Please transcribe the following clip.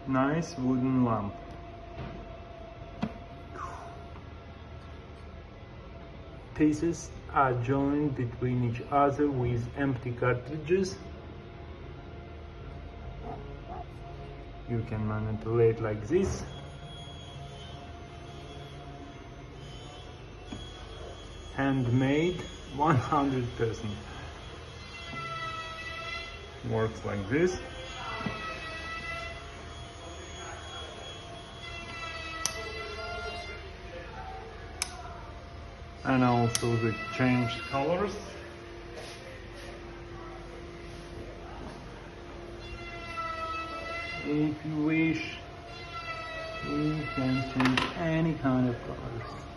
nice wooden lamp. Pieces are joined between each other with empty cartridges. You can manipulate like this. Handmade, 100%. Works like this. And also the changed colors. If you wish, you can change any kind of colors.